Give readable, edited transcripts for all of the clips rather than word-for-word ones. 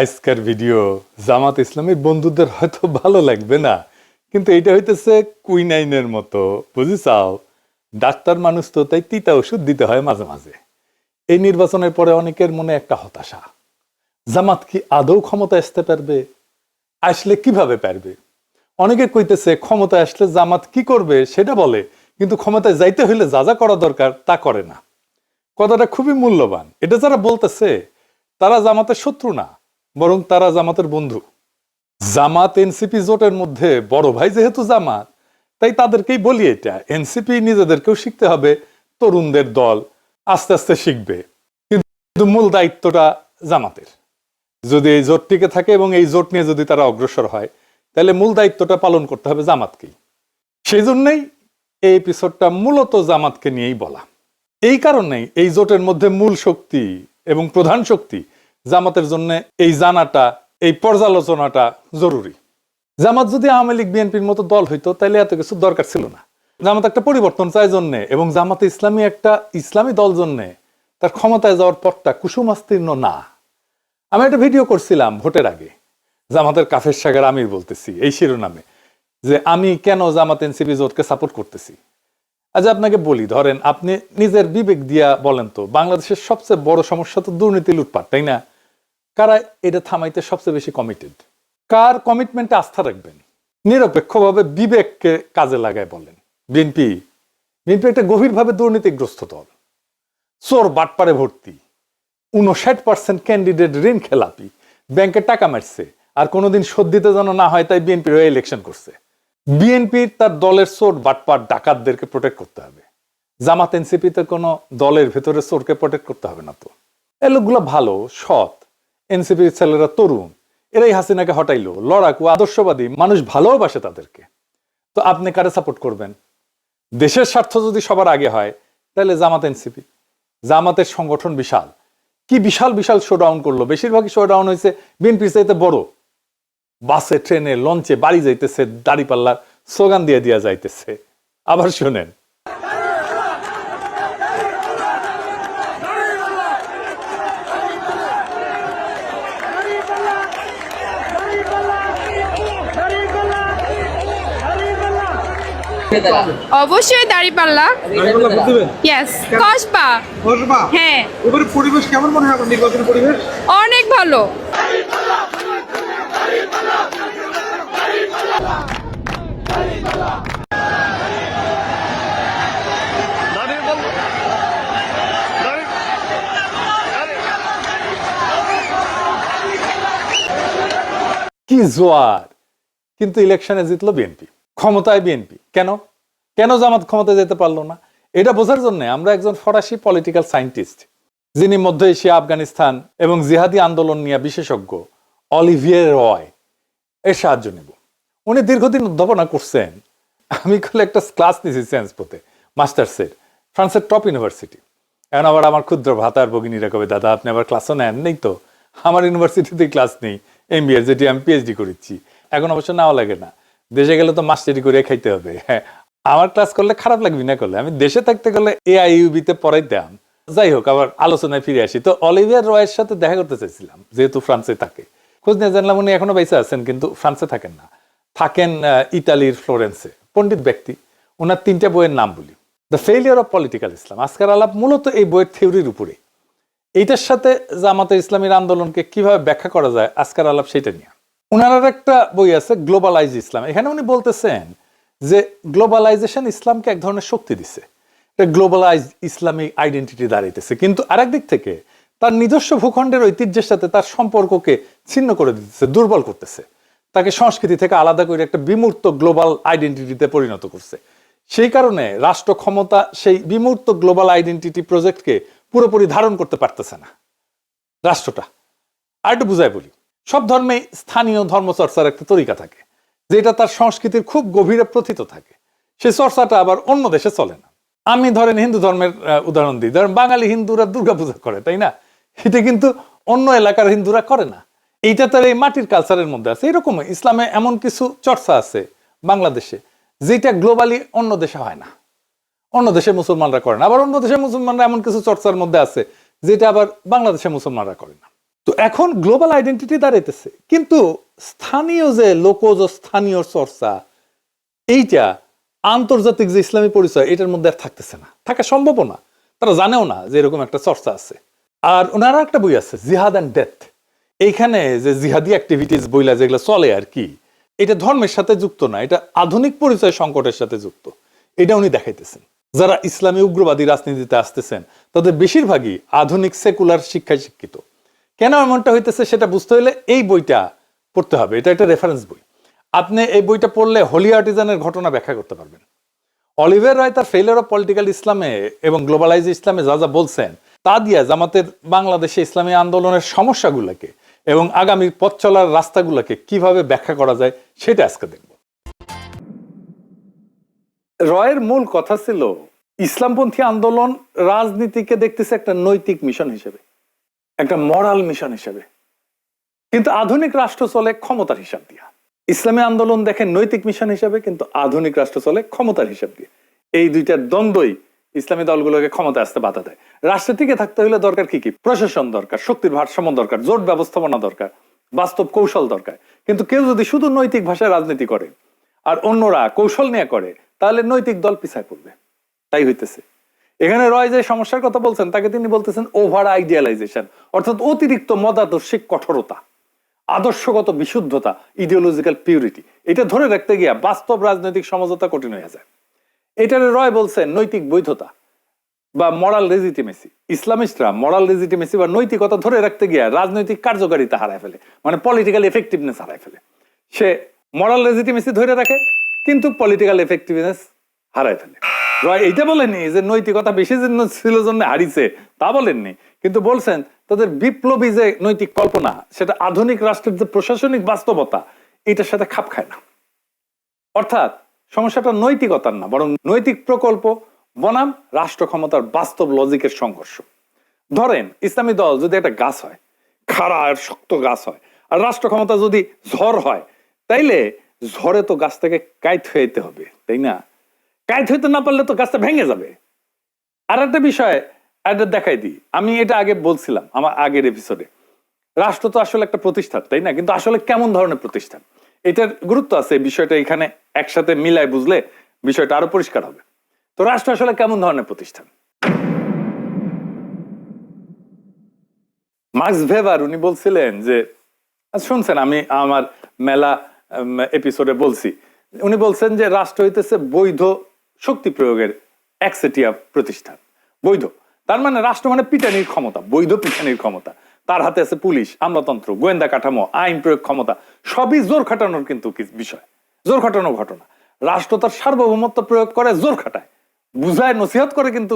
আজকের ভিডিও জামাত ইসলামের বন্ধুদের হয়তো ভালো লাগবে না, কিন্তু এটা হইতেছে কুইনাইনের মতো, বুঝিছাও? ডাক্তার মানুষ তো, তাই তিতা ওষুধ দিতে হয় মাঝে মাঝে। এই নির্বাচনের পরে অনেকের মনে একটা হতাশা, জামাত কি আদৌ ক্ষমতা আসতে পারবে? আসলে কিভাবে পারবে? অনেকে কইতেছে ক্ষমতা আসলে জামাত কি করবে সেটা বলে, কিন্তু ক্ষমতায় যাইতে হইলে যা যা করা দরকার তা করে না। কথাটা খুবই মূল্যবান। এটা যারা বলতেছে তারা জামাতের শত্রু না, বরং তারা জামাতের বন্ধু। জামাত এনসিপি জোটের মধ্যে বড় ভাই যেহেতু জামাত, তাই তাদেরকেই বলি এটা, এনসিপি নিজেদেরকেও শিখতে হবে, তরুণদের দল আস্তে আস্তে শিখবে, কিন্তু মূল দায়িত্বটা জামাতের। যদি এই জোট টিকে থাকে এবং এই জোট নিয়ে যদি তারা অগ্রসর হয়, তাহলে মূল দায়িত্বটা পালন করতে হবে জামাতকেই। সেই জন্যই এই এপিসোডটা মূলত জামাতকে নিয়েই বলা। এই কারণেই এই জোটের মধ্যে মূল শক্তি এবং প্রধান শক্তি জামাতের জন্য এই জানাটা, এই পর্যালোচনাটা জরুরি। জামাত যদি আওয়ামী লীগ বিএনপির মতো দল হইতো তাহলে এত কিছু দরকার ছিল না। জামাত একটা পরিবর্তন চায় জন্যে, এবং জামাতে ইসলামী একটা ইসলামী দল জন্যে তার ক্ষমতায় যাওয়ার পথটা কুসুমাস্তীর্ণ না। আমি একটা ভিডিও করছিলাম ভোটের আগে, জামাতের কাফের সাগর আমির বলতেছি এই শিরোনামে, যে আমি কেন জামাত এনসিপি জোটকে সাপোর্ট করতেছি। আচ্ছা আপনাকে বলি, ধরেন আপনি নিজের বিবেক দিয়া বলেন তো, বাংলাদেশের সবচেয়ে বড় সমস্যা তো দুর্নীতি, লুটপাট, তাই না? কারা এটা থামাইতে সবচেয়ে বেশি কমিটেড? কার কমিটমেন্টে আস্থা রাখবেন? নিরপেক্ষভাবে বিবেককে কাজে লাগায় বলেন। বিএনপি বিএনপি একটা গভীরভাবে দুর্নীতিগ্রস্ত দল, চোর বাটপারে ভর্তি, 59% ক্যান্ডিডেট ঋণ খেলাপি, ব্যাংকে টাকা মারছে, আর কোনোদিন শোধ দিতে যেন না হয় তাই বিএনপির হয়ে ইলেকশন করছে। বিএনপির তার দলের চোর বাটপার ডাকাতদেরকে প্রোটেক্ট করতে হবে। জামাত এনসিপিতে কোনো দলের ভেতরে চোরকে প্রোটেক্ট করতে হবে না তো। এই লোকগুলো ভালো, সৎ, এনসিপির ছেলেরা তরুণ, এরাই হাসিনাকে হটাইলো, লড়াকু, আদর্শবাদী মানুষ, ভালোবাসে তাদেরকে। তো আপনি কারে সাপোর্ট করবেন? দেশের স্বার্থ যদি সবার আগে হয় তাহলে জামাত এনসিপি। জামাতের সংগঠন বিশাল, কি বিশাল বিশাল শোডাউন করলো, বেশিরভাগই শোডাউন হয়েছে বিএনপির চাইতে বড়। বাসে, ট্রেনে, লঞ্চে বাড়ি যাইতেছে, দাড়িপাল্লার স্লোগান দিয়ে দিয়া যাইতেছে। আবার শোনেন, অবশ্যই দাঁড়িপাল্লা। ইয়েস, কসবা। হ্যাঁ, এবারে পরিবেশ কেমন মনে হয়? নির্বাচনের পরিবেশ অনেক ভালো। কি জোয়ার! কিন্তু ইলেকশনে জিতলো বিএনপি, ক্ষমতায় বিএনপি। কেন কেন জামাত ক্ষমতায় যেতে পারলো না? এটা বোঝার জন্য আমরা একজন ফরাসি পলিটিক্যাল সায়েন্টিস্ট, যিনি মধ্য এশিয়া, আফগানিস্তান এবং জিহাদি আন্দোলন নিয়ে বিশেষজ্ঞ, অলিভিয়ে রয় এর সাহায্য নেব। উনি দীর্ঘদিন অধ্যাপনা করছেন। আমি কলে একটা ক্লাস নিয়েছি সায়েন্স পথে, মাস্টার্সের, ফ্রান্সের টপ ইউনিভার্সিটি। এখন আবার আমার ক্ষুদ্র ভাতার ভগিনীরা কবে, দাদা আপনি আবার ক্লাসও নেন? নেই তো, আমার ইউনিভার্সিটিতে ক্লাস নেই, এমবিএ যেটি আমি পিএইচডি করেছি। এখন অবশ্য নাও লাগে না, দেশে গেলে তো মাস্টারি করে খাইতে হবে। হ্যাঁ, আমার ক্লাস করলে খারাপ লাগবে না করলে, আমি দেশে থাকতে গেলে এআইইউবিতে পড়াইতাম। যাই হোক, আবার আলোচনায় ফিরে আসি। তো অলিভিয়ার রয়ের সাথে দেখা করতে চাইছিলাম, যেহেতু ফ্রান্সে থাকে। খোঁজ নিয়ে জানলাম উনি এখনো বেঁচে আছেন, কিন্তু ফ্রান্সে থাকেন না, থাকেন ইতালির ফ্লোরেন্সে। পণ্ডিত ব্যক্তি। ওনার 3টা বইয়ের নাম বলি। দ্য ফেইলিয়ার অফ পলিটিক্যাল ইসলাম, আজকের আলাপ মূলত এই বইয়ের থিওরির উপরে। এইটার সাথে জামাতে ইসলামীর আন্দোলনকে কিভাবে ব্যাখ্যা করা যায়, আজকের আলাপ সেটা নিয়ে। ওনার একটা বই আছে গ্লোবালাইজ ইসলাম। এখানে উনি বলতেছেন যে গ্লোবালাইজেশন ইসলামকে এক ধরনের শক্তি দিচ্ছে, গ্লোবালাইজ ইসলামিক আইডেন্টিটি দাঁড়াইতেছে, কিন্তু আরেক দিক থেকে তার নিজস্ব ভূখণ্ডের ঐতিহ্যের সাথে তার সম্পর্ককে ছিন্ন করে দিতেছে, দুর্বল করতেছে, তাকে সংস্কৃতি থেকে আলাদা করে একটা বিমূর্ত গ্লোবাল আইডেন্টিটিতে পরিণত করছে। সেই কারণে রাষ্ট্র ক্ষমতা সেই বিমূর্ত গ্লোবাল আইডেন্টিটি প্রজেক্টকে পুরোপুরি ধারণ করতে পারতেছে না রাষ্ট্রটা। আর একটু বুঝাই বলি, সব ধর্মেই স্থানীয় ধর্মচর্চার একটা তরিকা থাকে, যেটা তার সংস্কৃতির খুব গভীরে প্রথিত থাকে। সেই চর্চাটা আবার অন্য দেশে চলে না। আমি ধরেন হিন্দু ধর্মের উদাহরণ দিই, ধরেন বাঙালি হিন্দুরা দুর্গাপূজা করে, তাই না? এটা কিন্তু অন্য এলাকার হিন্দুরা করে না। এইটা তার এই মাটির কালচারের মধ্যে আছে। এরকম ইসলামে এমন কিছু চর্চা আছে বাংলাদেশে, যেটা গ্লোবালি অন্য দেশে হয় না, অন্য দেশের মুসলমানরা করে না। আবার অন্য দেশের মুসলমানরা এমন কিছু চর্চার মধ্যে আছে যেটা আবার বাংলাদেশের মুসলমানরা করে না। তো এখন গ্লোবাল আইডেন্টিটি দাঁড়াইতেছে, কিন্তু স্থানীয় যে লোকজ স্থানীয় চর্চা, এইটা আন্তর্জাতিক যে ইসলামী পরিচয় এটার মধ্যে আর থাকতেছে না, থাকা সম্ভব না। তারা জানেও না যে এরকম একটা চর্চা আছে। আর ওনারা একটা বই আছে জিহাদ অ্যান্ড ডেথ, এইখানে যে জিহাদি অ্যাক্টিভিটিস বইলা যেগুলো চলে আর কি, এটা ধর্মের সাথে যুক্ত না, এটা আধুনিক পরিচয় সংকটের সাথে যুক্ত। এটা উনি দেখাইতেছেন। যারা ইসলামী উগ্রবাদী রাজনীতিতে আসতেছেন তাদের বেশিরভাগই আধুনিক সেকুলার শিক্ষায় শিক্ষিত। কেন এমনটা হইতেছে সেটা বুঝতে হলে এই বইটা পড়তে হবে। এটা একটা রেফারেন্স বই। আপনি এই বইটা পড়লে হোলি আর্টিজানের ঘটনা ব্যাখ্যা করতে পারবেন। অলিভার রায় তার ফেইলিয়ার অফ পলিটিক্যাল ইসলামে এবং গ্লোবালাইজ ইসলামে যা যা বলছেন তা দিয়ে জামাতের বাংলাদেশে ইসলামী আন্দোলনের সমস্যাগুলোকে এবং আগামী পথ চলার রাস্তাগুলোকে কিভাবে ব্যাখ্যা করা যায় সেটা আজকে দেখব। রয়ের মূল কথা ছিল ইসলামপন্থী আন্দোলন রাজনীতিকে দেখতেছে একটা নৈতিক মিশন হিসেবে, একটা মরাল মিশন হিসেবে, কিন্তু আধুনিক রাষ্ট্র চলে ক্ষমতার হিসাব দিয়া। ইসলামী আন্দোলন দেখেন নৈতিক মিশন হিসেবে, কিন্তু আধুনিক রাষ্ট্র চলে ক্ষমতার হিসাব দিয়ে। এই দুইটার দ্বন্দ্বই ইসলামী দলগুলোকে ক্ষমতা আসতে বাধা দেয়। রাষ্ট্রের টিকে থাকতে হলে দরকার কি কি? প্রশাসন দরকার, শক্তির ভারসাম্য দরকার, জোট ব্যবস্থাপনা দরকার, বাস্তব কৌশল দরকার। কিন্তু কেউ যদি শুধু নৈতিক ভাষায় রাজনীতি করে আর অন্যরা কৌশল নিয়ে করে, তাহলে নৈতিক দল পিছায় পড়বে। তাই হইতেছে। এখানে রয় যে সমস্যার কথা বলছেন তাকে তিনি বলতেছেন ওভার আইডিয়ালাইজেশন, অর্থাৎ অতিরিক্ত মতাদর্শিক কঠোরতা, আদর্শগত বিশুদ্ধতা, ইডিওলজিক্যাল পিউরিটি। এটা ধরে রাখতে গিয়া বাস্তব রাজনৈতিক সমঝোতা কঠিন হয়ে যায়। এটারে রয় বলছেন নৈতিক বৈধতা বা মরাল লেজিটিমেসি। ইসলামিস্টরা মরাল লেজিটিমেসি বা নৈতিকতা ধরে রাখতে গিয়া রাজনৈতিক কার্যকারিতা হারায় ফেলে, মানে পলিটিক্যাল এফেক্টিভনেস হারায় ফেলে। সে মরাল লেজিটিমেসি ধরে রাখে কিন্তু পলিটিক্যাল এফেক্টিভনেস হারায় ফেলে। রয় এইটা বলেননি যে নৈতিকতা বেশি ছিল জন্য হারিছে, তা বলেননি, কিন্তু বলছেন তাদের বিপ্লবী যে নৈতিক কল্পনা সেটা আধুনিক রাষ্ট্রের যে প্রশাসনিক বাস্তবতা এটার সাথে খাপ খায় না। অর্থাৎ সমস্যাটা নৈতিকতার না, বরং নৈতিক প্রকল্প বনাম রাষ্ট্র ক্ষমতার বাস্তব লজিকের সংঘর্ষ। ধরেন ইসলামী দল যদি একটা গাছ হয়, খাড়া আর শক্ত গাছ হয়, আর রাষ্ট্র ক্ষমতা যদি ঝড় হয়, তাইলে ঝড়ে তো গাছ থেকে কাইট হইতে হবে, তাই না? কাইট হইতে না পারলে তো গাছটা ভেঙে যাবে। আর একটা বিষয় এটা দেখাই দিই, আমি এটা আগে বলছিলাম আমার আগের এপিসোডে, রাষ্ট্র তো আসলে একটা প্রতিষ্ঠান, তাই না? কিন্তু আসলে কেমন ধরনের প্রতিষ্ঠান এটার গুরুত্ব আছে। বিষয়টা এখানে একসাথে মিলায় বুঝলে বিষয়টা আরো পরিষ্কার হবে। তো রাষ্ট্র আসলে কেমন ধরনের প্রতিষ্ঠান? মার্কস ভেবার উনি বলছিলেন যে, শুনছেন আমি আমার মেলা এপিসোডে বলছি, উনি বলছেন যে রাষ্ট্র হইতেছে বৈধ শক্তি প্রয়োগের একচেটিয়া প্রতিষ্ঠান। বৈধ তার মানে রাষ্ট্র মানে পিটানির ক্ষমতা, বৈধ পিটানির ক্ষমতা। তার হাতে আছে পুলিশ, আমলাতন্ত্র, গোয়েন্দা কাঠামো, আইন প্রয়োগ ক্ষমতা, সবই জোর খাটানোর কিন্তু বিষয়, জোর খাটানোর ঘটনা। রাষ্ট্র তার সার্বভৌমত্ব প্রয়োগ করে, জোর খাটায়, বুঝায়, নসিহত করে, কিন্তু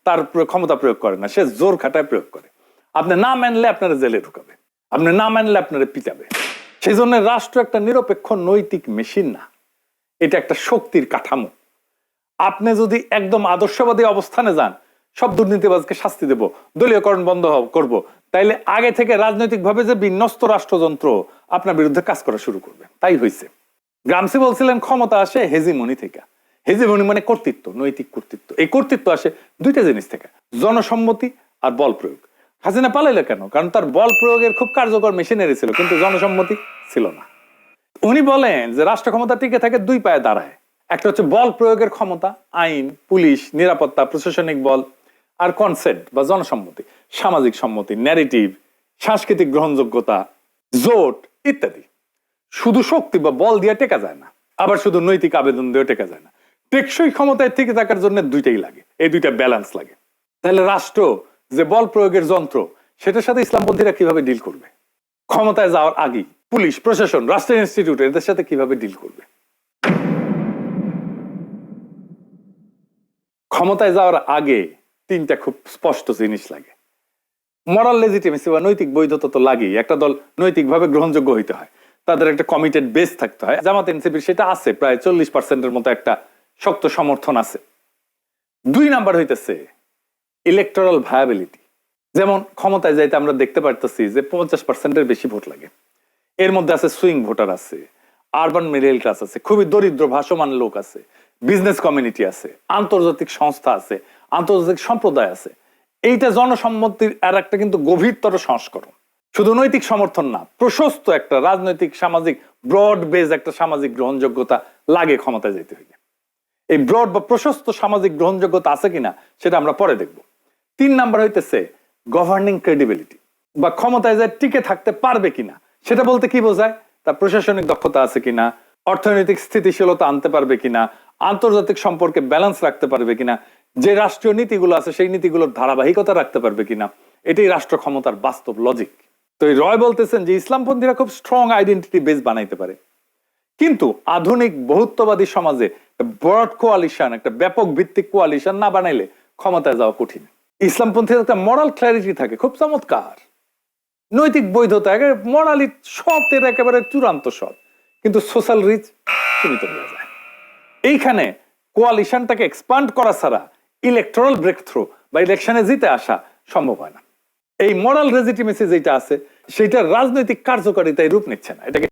তার ক্ষমতা প্রয়োগ করে না, সে জোর খাটায় প্রয়োগ করে। আপনি না মানলে আপনারা জেলে ঢুকাবে, আপনি না মানলে আপনারা পিটাবে। সেই জন্য রাষ্ট্র একটা নিরপেক্ষ নৈতিক মেশিন না, এটা একটা শক্তির কাঠামো। আপনি যদি একদম আদর্শবাদী অবস্থানে যান, সব দুর্নীতিবাজকে শাস্তি দেব, দলীয়করণ বন্ধ করব, তাইলে আগে থেকে রাজনৈতিকভাবে যে বিন্যস্ত রাষ্ট্রযন্ত্র আপনার বিরুদ্ধে কাজ করা শুরু করবে। তাই হয়েছে। গ্রামসি বলছিলেন ক্ষমতা আসে হেজিমনি থেকে। হেজিমনি মানে কর্তৃত্ব, নৈতিক কর্তৃত্ব। এই কর্তৃত্ব আসে দুইটা জিনিস থেকে, জনসম্মতি আর বল প্রয়োগ। হাসিনা পালাইলো কেন? কারণ তার বল প্রয়োগের খুব কার্যকর মেশিনারি ছিল, কিন্তু জনসম্মতি ছিল না। উনি বলেন যে রাষ্ট্র ক্ষমতা টিকে থাকে দুই পায়ে দাঁড়ায়। একটা হচ্ছে বল প্রয়োগের ক্ষমতা, আইন, পুলিশ, নিরাপত্তা, প্রশাসনিক বল, আর কনসেন্ট বা জনসম্মতি, সামাজিক সম্মতি, ন্যারেটিভ, সাংস্কৃতিক গ্রহণযোগ্যতা, জোট ইত্যাদি। শুধু শক্তি বা বল দিয়ে টেকা যায় না, আবার শুধু নৈতিক আবেদন দিয়ে টেকা যায় না। টেকসই ক্ষমতায় থেকে থাকার জন্য দুইটাই লাগে, এই দুইটা ব্যালেন্স লাগে। তাহলে রাষ্ট্র যে বল প্রয়োগের যন্ত্র, সেটার সাথে ইসলামপন্থীরা কিভাবে ডিল করবে? ক্ষমতায় যাওয়ার আগেই পুলিশ, প্রশাসন, রাষ্ট্রের ইনস্টিটিউট এদের সাথে কিভাবে ডিল করবে? ক্ষমতায় যাওয়ার আগে তিনটা খুব স্পষ্ট জিনিস লাগে। মরাল লেজিটিমেসি বা নৈতিক বৈধতা তো লাগেই। একটা দল নৈতিকভাবে গ্রহণযোগ্য হইতে হয়, তাদের একটা কমিটেড বেস থাকতে হয়। জামাত এনসিপির সেটা আছে, প্রায় 40% মতো একটা শক্ত সমর্থন আছে। 2 নাম্বার হইতেছে ইলেকটোরাল ভায়াবিলিটি। যেমন ক্ষমতায় যাইতে আমরা দেখতে পারতেছি যে 50%-এর বেশি ভোট লাগে। এর মধ্যে আছে সুইং ভোটার আছে, আরবান মিডল ক্লাস আছে, খুবই দরিদ্র ভাসমান লোক আছে, বিজনেস কমিউনিটি আছে, আন্তর্জাতিক সংস্থা আছে, আন্তর্জাতিক সম্প্রদায় আছে। এইটা জনসম্মতির আর একটা কিন্তু গভীরতর সংস্করণ। শুধু নৈতিক সমর্থন না, প্রশস্ত একটা রাজনৈতিক সামাজিক ব্রড বেজ একটা সামাজিক গ্রহণযোগ্যতা লাগে ক্ষমতায় যেতে হইলে। এই ব্রড বা প্রশস্ত সামাজিক গ্রহণযোগ্যতা আছে কিনা সেটা আমরা পরে দেখব। 3 নাম্বার হইতেছে গভর্নিং ক্রেডিবিলিটি, বা ক্ষমতায় যায় টিকে থাকতে পারবে কিনা। সেটা বলতে কি বোঝায়? তার প্রশাসনিক দক্ষতা আছে কিনা, অর্থনৈতিক স্থিতিশীলতা আনতে পারবে কিনা, আন্তর্জাতিক সম্পর্কে ব্যালেন্স রাখতে পারবে কিনা, যে রাষ্ট্রীয় নীতিগুলো আছে সেই নীতিগুলোর ধারাবাহিকতা রাখতে পারবে কিনা। এটাই রাষ্ট্র ক্ষমতার বাস্তব লজিক। তো এই রয় বলতেছেন যে ইসলামপন্থীরা খুব স্ট্রং আইডেন্টিটি বেস বানাইতে পারে, কিন্তু আধুনিক বহুত্ববাদী সমাজে ব্রড কোয়ালিশন, একটা ব্যাপক ভিত্তিক কোয়ালিশন না বানাইলে ক্ষমতায় যাওয়া কঠিন। ইসলামপন্থীর একটা মরাল ক্ল্যারিটি থাকে, খুব চমৎকার। নৈতিক বৈধতা, মরালি সতের একেবারে চূড়ান্ত সৎ, কিন্তু সোশ্যাল রিচ সীমিত হয়ে যায়। এইখানে কোয়ালিশনটাকে এক্সপান্ড করা ছাড়া ইলেকট্রাল ব্রেক থ্রু বা ইলেকশনে জিতে আসা সম্ভব হয় না। এই মরাল লেজিটিমেসি যেটা আছে সেটা রাজনৈতিক কার্যকারিতায় রূপ নিচ্ছে না। এটাকে